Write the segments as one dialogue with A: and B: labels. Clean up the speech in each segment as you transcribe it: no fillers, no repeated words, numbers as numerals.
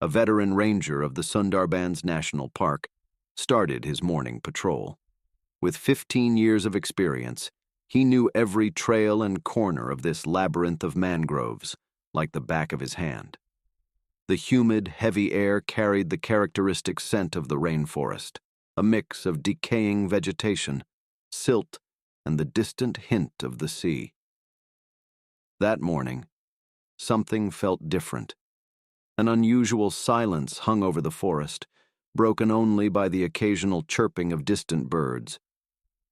A: a veteran ranger of the Sundarbans National Park, started his morning patrol. With 15 years of experience, he knew every trail and corner of this labyrinth of mangroves like the back of his hand. The humid, heavy air carried the characteristic scent of the rainforest, a mix of decaying vegetation, silt, and the distant hint of the sea. That morning, something felt different. An unusual silence hung over the forest, broken only by the occasional chirping of distant birds.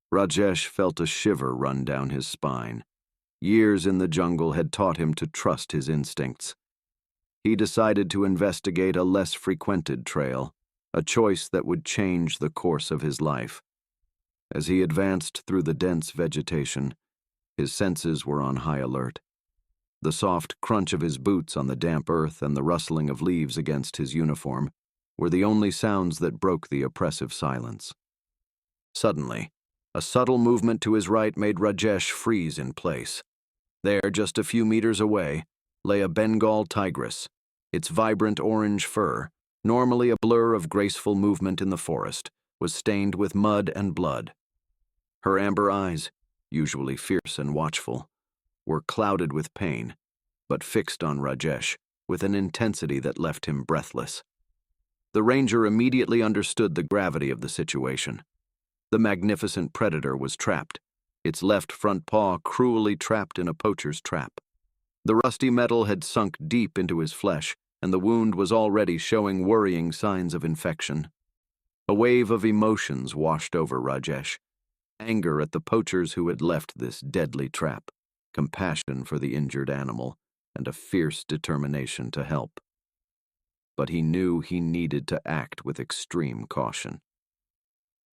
A: Rajesh felt a shiver run down his spine. Years in the jungle had taught him to trust his instincts. He decided to investigate a less frequented trail, a choice that would change the course of his life. As he advanced through the dense vegetation, his senses were on high alert. The soft crunch of his boots on the damp earth and the rustling of leaves against his uniform were the only sounds that broke the oppressive silence. Suddenly, a subtle movement to his right made Rajesh freeze in place. There, just a few meters away, lay a Bengal tigress, its vibrant orange fur, normally a blur of graceful movement in the forest, was stained with mud and blood. Her amber eyes, usually fierce and watchful, were clouded with pain, but fixed on Rajesh with an intensity that left him breathless. The ranger immediately understood the gravity of the situation. The magnificent predator was trapped, its left front paw cruelly trapped in a poacher's trap. The rusty metal had sunk deep into his flesh, and the wound was already showing worrying signs of infection. A wave of emotions washed over Rajesh: anger at the poachers who had left this deadly trap, compassion for the injured animal, and a fierce determination to help. But he knew he needed to act with extreme caution.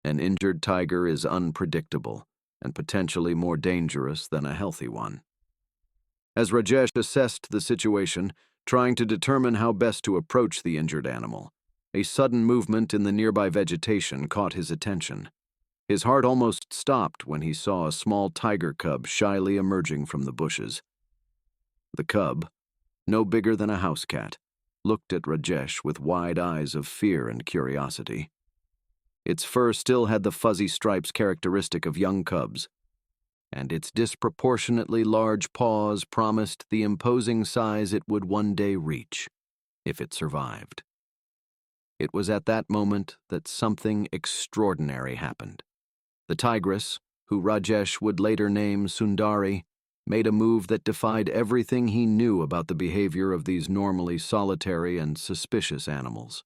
A: An injured tiger is unpredictable and potentially more dangerous than a healthy one. As Rajesh assessed the situation, trying to determine how best to approach the injured animal, a sudden movement in the nearby vegetation caught his attention. His heart almost stopped when he saw a small tiger cub shyly emerging from the bushes. The cub, no bigger than a house cat, looked at Rajesh with wide eyes of fear and curiosity. Its fur still had the fuzzy stripes characteristic of young cubs, and its disproportionately large paws promised the imposing size it would one day reach, if it survived. It was at that moment that something extraordinary happened. The tigress, who Rajesh would later name Sundari, made a move that defied everything he knew about the behavior of these normally solitary and suspicious animals.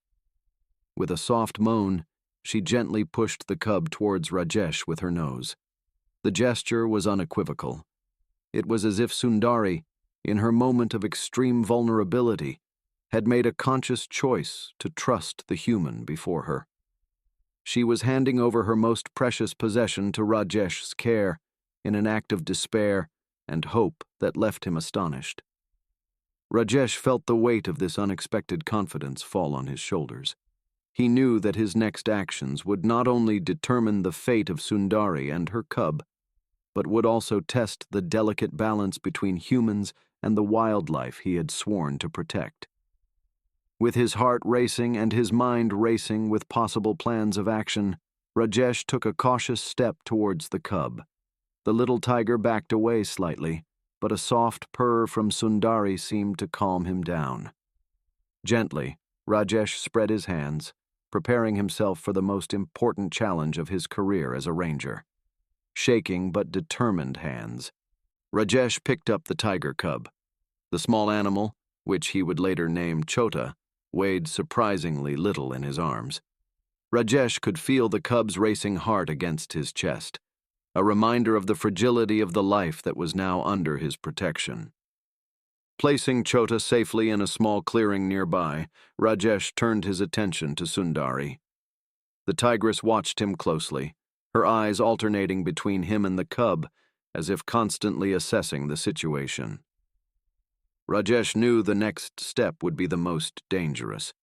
A: With a soft moan, she gently pushed the cub towards Rajesh with her nose. The gesture was unequivocal. It was as if Sundari, in her moment of extreme vulnerability, had made a conscious choice to trust the human before her. She was handing over her most precious possession to Rajesh's care in an act of despair and hope that left him astonished. Rajesh felt the weight of this unexpected confidence fall on his shoulders. He knew that his next actions would not only determine the fate of Sundari and her cub, but would also test the delicate balance between humans and the wildlife he had sworn to protect. With his heart racing and his mind racing with possible plans of action, Rajesh took a cautious step towards the cub. The little tiger backed away slightly, but a soft purr from Sundari seemed to calm him down. Gently, Rajesh spread his hands, preparing himself for the most important challenge of his career as a ranger. Shaking but determined hands, Rajesh picked up the tiger cub. The small animal, which he would later name Chota, weighed surprisingly little in his arms. Rajesh could feel the cub's racing heart against his chest, a reminder of the fragility of the life that was now under his protection. Placing Chota safely in a small clearing nearby, Rajesh turned his attention to Sundari. The tigress watched him closely, her eyes alternating between him and the cub, as if constantly assessing the situation. Rajesh knew the next step would be the most dangerous.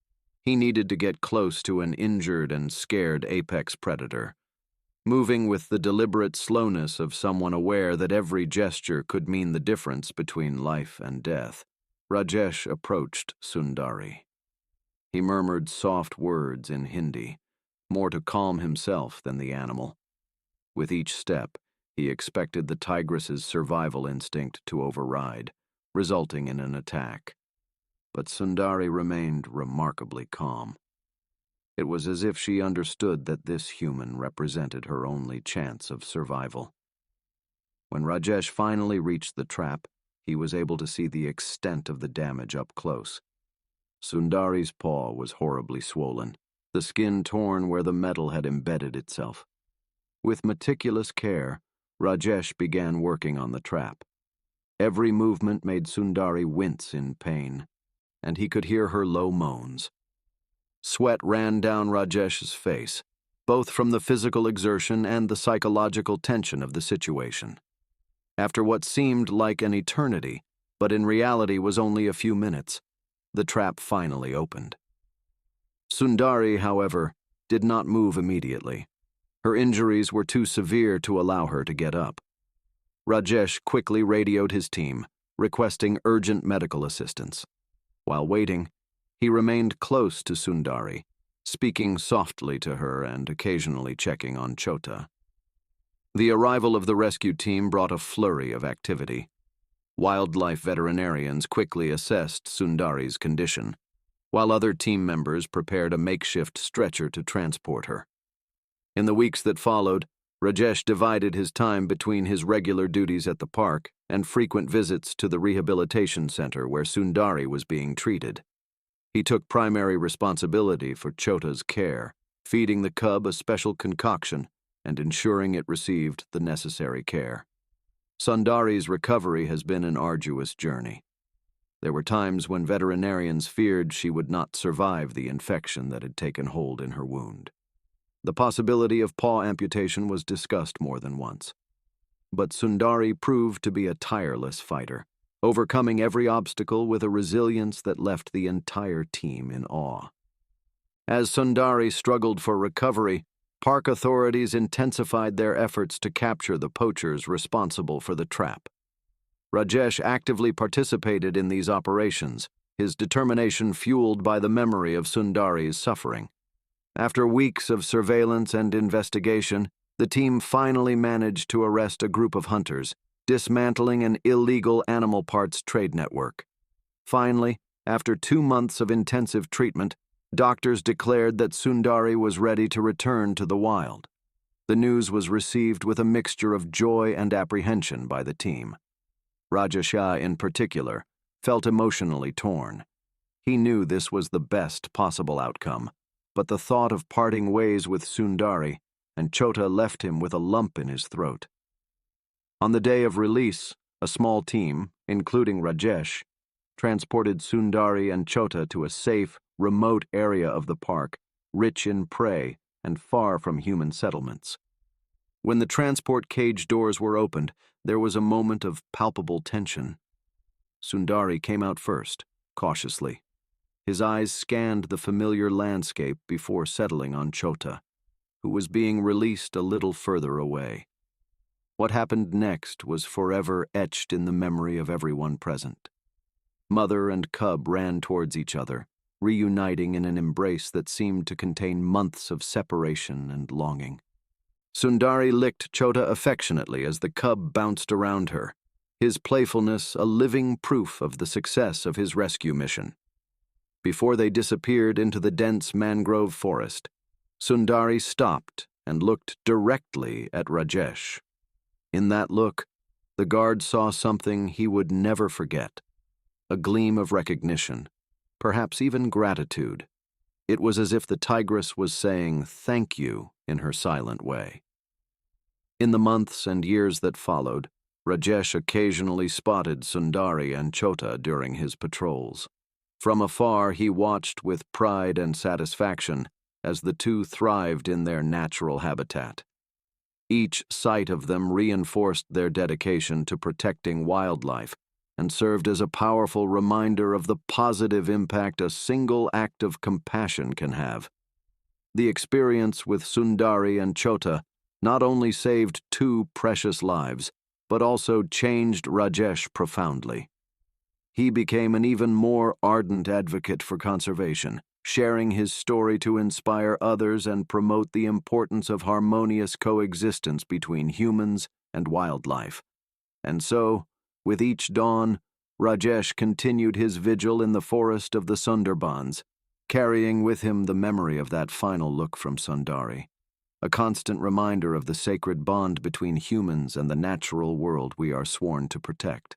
A: He needed to get close to an injured and scared apex predator. Moving with the deliberate slowness of someone aware that every gesture could mean the difference between life and death, Rajesh approached Sundari. He murmured soft words in Hindi, more to calm himself than the animal. With each step, he expected the tigress's survival instinct to override, resulting in an attack. But Sundari remained remarkably calm. It was as if she understood that this human represented her only chance of survival. When Rajesh finally reached the trap, he was able to see the extent of the damage up close. Sundari's paw was horribly swollen, the skin torn where the metal had embedded itself. With meticulous care, Rajesh began working on the trap. Every movement made Sundari wince in pain, and he could hear her low moans. Sweat ran down Rajesh's face, both from the physical exertion and the psychological tension of the situation. After what seemed like an eternity, but in reality was only a few minutes, the trap finally opened. Sundari, however, did not move immediately. Her injuries were too severe to allow her to get up. Rajesh quickly radioed his team, requesting urgent medical assistance. While waiting, he remained close to Sundari, speaking softly to her and occasionally checking on Chota. The arrival of the rescue team brought a flurry of activity. Wildlife veterinarians quickly assessed Sundari's condition, while other team members prepared a makeshift stretcher to transport her. In the weeks that followed, Rajesh divided his time between his regular duties at the park and frequent visits to the rehabilitation center where Sundari was being treated. He took primary responsibility for Chota's care, feeding the cub a special concoction and ensuring it received the necessary care. Sundari's recovery has been an arduous journey. There were times when veterinarians feared she would not survive the infection that had taken hold in her wound. The possibility of paw amputation was discussed more than once. But Sundari proved to be a tireless fighter, overcoming every obstacle with a resilience that left the entire team in awe. As Sundari struggled for recovery, park authorities intensified their efforts to capture the poachers responsible for the trap. Rajesh actively participated in these operations, his determination fueled by the memory of Sundari's suffering. After weeks of surveillance and investigation, the team finally managed to arrest a group of hunters, dismantling an illegal animal parts trade network. Finally, after 2 months of intensive treatment, doctors declared that Sundari was ready to return to the wild. The news was received with a mixture of joy and apprehension by the team. Rajesh, in particular, felt emotionally torn. He knew this was the best possible outcome, but the thought of parting ways with Sundari and Chota left him with a lump in his throat. On the day of release, a small team, including Rajesh, transported Sundari and Chota to a safe, remote area of the park, rich in prey and far from human settlements. When the transport cage doors were opened, there was a moment of palpable tension. Sundari came out first, cautiously. His eyes scanned the familiar landscape before settling on Chota, who was being released a little further away. What happened next was forever etched in the memory of everyone present. Mother and cub ran towards each other, reuniting in an embrace that seemed to contain months of separation and longing. Sundari licked Chota affectionately as the cub bounced around her, his playfulness a living proof of the success of his rescue mission. Before they disappeared into the dense mangrove forest, Sundari stopped and looked directly at Rajesh. In that look, the guard saw something he would never forget, a gleam of recognition, perhaps even gratitude. It was as if the tigress was saying thank you in her silent way. In the months and years that followed, Rajesh occasionally spotted Sundari and Chota during his patrols. From afar, he watched with pride and satisfaction as the two thrived in their natural habitat. Each sight of them reinforced their dedication to protecting wildlife and served as a powerful reminder of the positive impact a single act of compassion can have. The experience with Sundari and Chota not only saved 2 precious lives, but also changed Rajesh profoundly. He became an even more ardent advocate for conservation, sharing his story to inspire others and promote the importance of harmonious coexistence between humans and wildlife. And so, with each dawn, Rajesh continued his vigil in the forest of the Sundarbans, carrying with him the memory of that final look from Sundari, a constant reminder of the sacred bond between humans and the natural world we are sworn to protect.